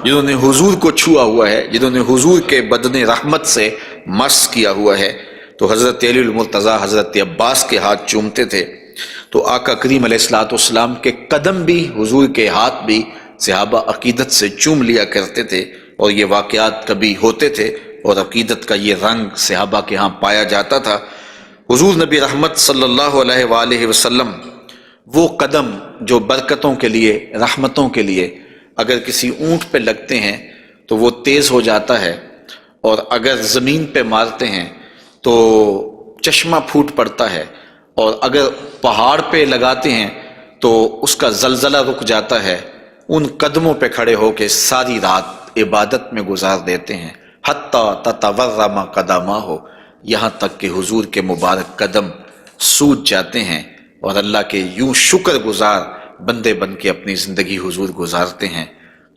جنہوں نے حضور کو چھوا ہوا ہے، جنہوں نے حضور کے بدن رحمت سے مس کیا ہوا ہے۔ تو حضرت علی المرتضیٰ حضرت عباس کے ہاتھ چومتے تھے، تو آقا کریم علیہ الصلوۃ والسلام کے قدم بھی، حضور کے ہاتھ بھی صحابہ عقیدت سے چوم لیا کرتے تھے، اور یہ واقعات کبھی ہوتے تھے اور عقیدت کا یہ رنگ صحابہ کے ہاں پایا جاتا تھا۔ حضور نبی رحمت صلی اللہ علیہ وآلہ وسلم وہ قدم جو برکتوں کے لیے، رحمتوں کے لیے اگر کسی اونٹ پہ لگتے ہیں تو وہ تیز ہو جاتا ہے، اور اگر زمین پہ مارتے ہیں تو چشمہ پھوٹ پڑتا ہے، اور اگر پہاڑ پہ لگاتے ہیں تو اس کا زلزلہ رک جاتا ہے۔ ان قدموں پہ کھڑے ہو کے ساری رات عبادت میں گزار دیتے ہیں، حتیٰ تتورم قدماہ، یہاں تک کہ حضور کے مبارک قدم سوج جاتے ہیں، اور اللہ کے یوں شکر گزار بندے بن کے اپنی زندگی حضور گزارتے ہیں۔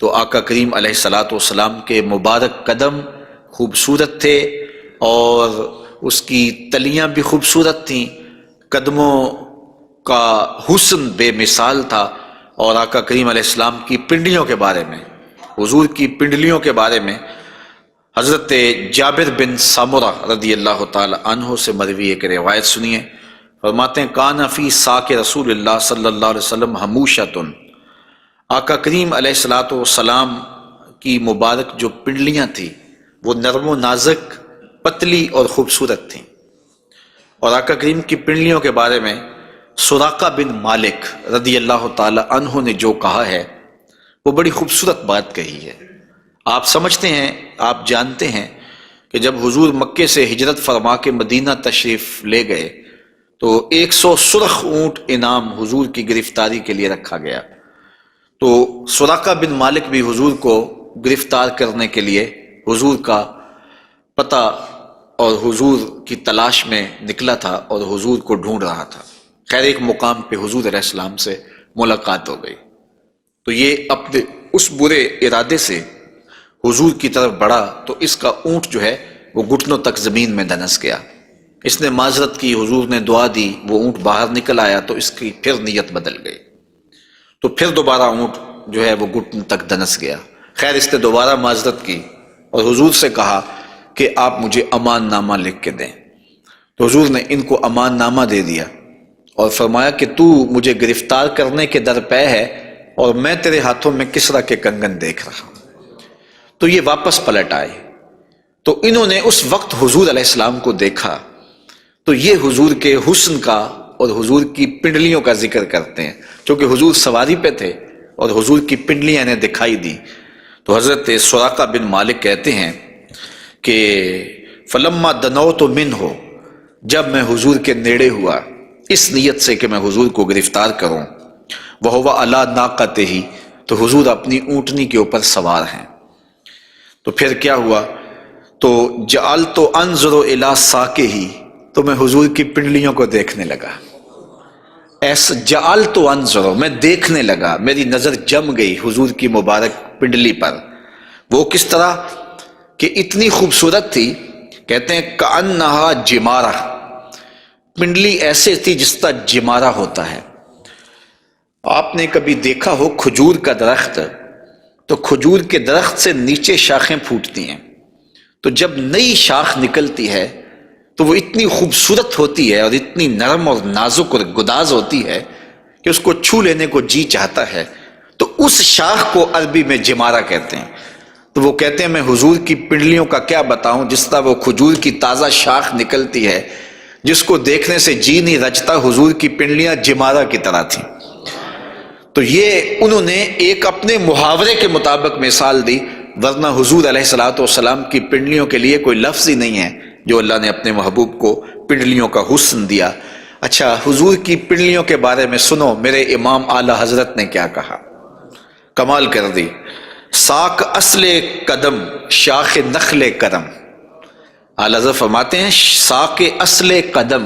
تو آقا کریم علیہ الصلوۃ والسلام کے مبارک قدم خوبصورت تھے، اور اس کی تلیاں بھی خوبصورت تھیں، قدموں کا حسن بے مثال تھا۔ اور آقا کریم علیہ السلام کی پنڈلیوں کے بارے میں، حضور کی پنڈلیوں کے بارے میں حضرت جابر بن سمرہ رضی اللہ تعالی عنہ سے مروی ایک روایت سنیے۔ فرماتے ہیں کان فی ساق رسول اللہ صلی اللہ علیہ وسلم حموشۃ، آقا کریم علیہ الصلوۃ والسلام کی مبارک جو پنڈلیاں تھیں وہ نرم و نازک، پتلی اور خوبصورت تھیں۔ اور آقا کریم کی پنڈلیوں کے بارے میں سراقہ بن مالک رضی اللہ تعالی عنہ نے جو کہا ہے وہ بڑی خوبصورت بات کہی ہے۔ آپ سمجھتے ہیں، آپ جانتے ہیں کہ جب حضور مکے سے ہجرت فرما کے مدینہ تشریف لے گئے تو 100 سرخ اونٹ انعام حضور کی گرفتاری کے لیے رکھا گیا۔ تو سراقہ بن مالک بھی حضور کو گرفتار کرنے کے لیے حضور کا پتہ اور حضور کی تلاش میں نکلا تھا اور حضور کو ڈھونڈ رہا تھا۔ خیر ایک مقام پہ حضور علیہ السلام سے ملاقات ہو گئی، تو یہ اپنے اس برے ارادے سے حضور کی طرف بڑھا تو اس کا اونٹ جو ہے وہ گھٹنوں تک زمین میں دنس گیا۔ اس نے معذرت کی، حضور نے دعا دی، وہ اونٹ باہر نکل آیا تو اس کی پھر نیت بدل گئی، تو پھر دوبارہ اونٹ جو ہے وہ گھٹنوں تک دنس گیا۔ خیر اس نے دوبارہ معذرت کی اور حضور سے کہا کہ آپ مجھے امان نامہ لکھ کے دیں۔ تو حضور نے ان کو امان نامہ دے دیا اور فرمایا کہ تو مجھے گرفتار کرنے کے در پے ہے اور میں تیرے ہاتھوں میں کسرا کے کنگن دیکھ رہا ہوں۔ تو یہ واپس پلٹ آئے، تو انہوں نے اس وقت حضور علیہ السلام کو دیکھا، تو یہ حضور کے حسن کا اور حضور کی پنڈلیوں کا ذکر کرتے ہیں، کیونکہ حضور سواری پہ تھے اور حضور کی پنڈلیاں انہیں دکھائی دی۔ تو حضرت سراقہ بن مالک کہتے ہیں کہ فلما دنوت منہ، جب میں حضور کے نیڑے ہوا اس نیت سے کہ میں حضور کو گرفتار کروں، وہو علی ناقتہ، تو حضور اپنی اونٹنی کے اوپر سوار ہیں۔ تو پھر کیا ہوا، تو جعلت انظر الی ساقہ، تو میں حضور کی پنڈلیوں کو دیکھنے لگا۔ ایسا جعلت انظر، میں دیکھنے لگا، میری نظر جم گئی حضور کی مبارک پنڈلی پر۔ وہ کس طرح کہ اتنی خوبصورت تھی، کہتے ہیں کأنہا جمارہ، پنڈلی ایسے تھی جس طرح جمارہ ہوتا ہے۔ آپ نے کبھی دیکھا ہو کھجور کا درخت، تو کھجور کے درخت سے نیچے شاخیں پھوٹتی ہیں، تو جب نئی شاخ نکلتی ہے تو وہ اتنی خوبصورت ہوتی ہے اور اتنی نرم اور نازک اور گداز ہوتی ہے کہ اس کو چھو لینے کو جی چاہتا ہے، تو اس شاخ کو عربی میں جمارہ کہتے ہیں۔ تو وہ کہتے ہیں میں حضور کی پنڈلیوں کا کیا بتاؤں، جس طرح وہ کھجور کی تازہ شاخ نکلتی ہے جس کو دیکھنے سے جی نہیں رچتا، حضور کی پنڈلیاں جمارہ کی طرح تھیں۔ تو یہ انہوں نے ایک اپنے محاورے کے مطابق مثال دی، ورنہ حضور علیہ الصلوۃ والسلام کی پنڈلیوں کے لیے کوئی لفظ ہی نہیں ہے جو اللہ نے اپنے محبوب کو پنڈلیوں کا حسن دیا۔ اچھا حضور کی پنڈلیوں کے بارے میں سنو میرے امام اعلی حضرت نے کیا کہا، کمال کر دی۔ ساق اصل قدم شاخ نخل کرم، اعلی حضرت فرماتے ہیں ساق اصل قدم،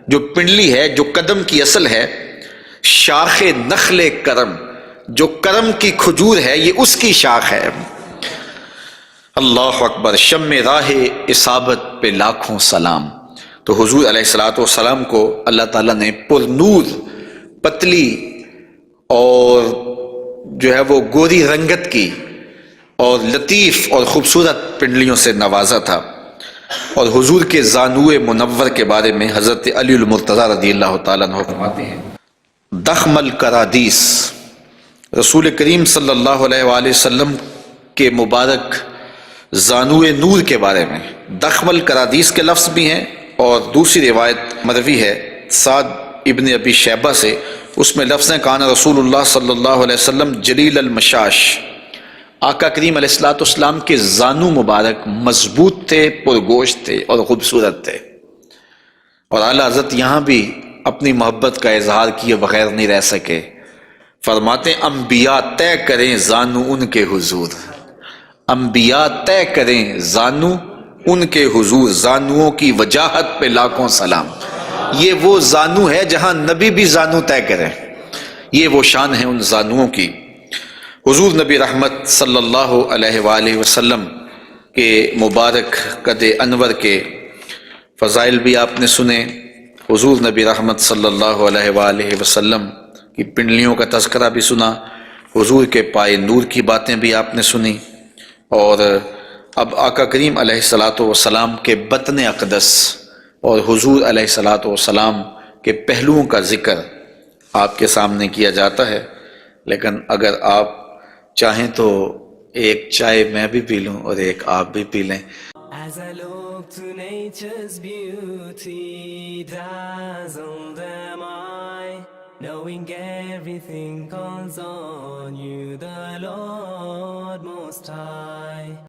جو پنڈلی ہے، جو قدم کی اصل ہے، شاخ نخل کرم، جو کرم کی کھجور ہے یہ اس کی شاخ ہے۔ اللہ اکبر، شم راہ اصابت پہ لاکھوں سلام۔ تو حضور علیہ الصلوۃ والسلام کو اللہ تعالیٰ نے پر نور، پتلی اور جو ہے وہ گوری رنگت کی اور لطیف اور خوبصورت پنڈلیوں سے نوازا تھا۔ اور حضور کے زانوئے منور کے بارے میں حضرت علی المرتضیٰ رضی اللہ تعالیٰ عنہ فرماتے ہیں، دخم الکرادیس، رسول کریم صلی اللہ علیہ وآلہ وسلم کے مبارک زانوئے نور کے بارے میں دخم الکرادیس کے لفظ بھی ہیں، اور دوسری روایت مروی ہے سعد ابن ابی شیبہ سے، اس میں لفظ ہیں کان رسول اللہ صلی اللہ علیہ وسلم جلیل المشاش، آقا کریم علیہ الصلوۃ والسلام کے زانو مبارک مضبوط تھے، پرگوشت تھے اور خوبصورت تھے۔ اور اعلیٰ حضرت یہاں بھی اپنی محبت کا اظہار کیے بغیر نہیں رہ سکے، فرماتے ہیں انبیاء طے کریں زانو ان کے حضور، انبیاء طے کریں زانو ان کے حضور، زانوؤں کی وجاہت پہ لاکھوں سلام۔ یہ وہ زانو ہے جہاں نبی بھی زانو طے کریں، یہ وہ شان ہے ان زانوؤں کی۔ حضور نبی رحمت صلی اللہ علیہ وآلہ وسلم کے مبارک قد انور کے فضائل بھی آپ نے سنے، حضور نبی رحمت صلی اللہ علیہ وآلہ وسلم کی پنڈلیوں کا تذکرہ بھی سنا، حضور کے پائے نور کی باتیں بھی آپ نے سنی، اور اب آقا کریم علیہ الصلوۃ والسلام کے بطن اقدس اور حضور علیہ الصلوۃ والسلام کے پہلوؤں کا ذکر آپ کے سامنے کیا جاتا ہے۔ لیکن اگر آپ چاہیں تو ایک چائے میں بھی پی لوں اور ایک آپ بھی پی لیں۔ As I look to nature's beauty, dazzled am I, knowing everything calls on you, the Lord Most High.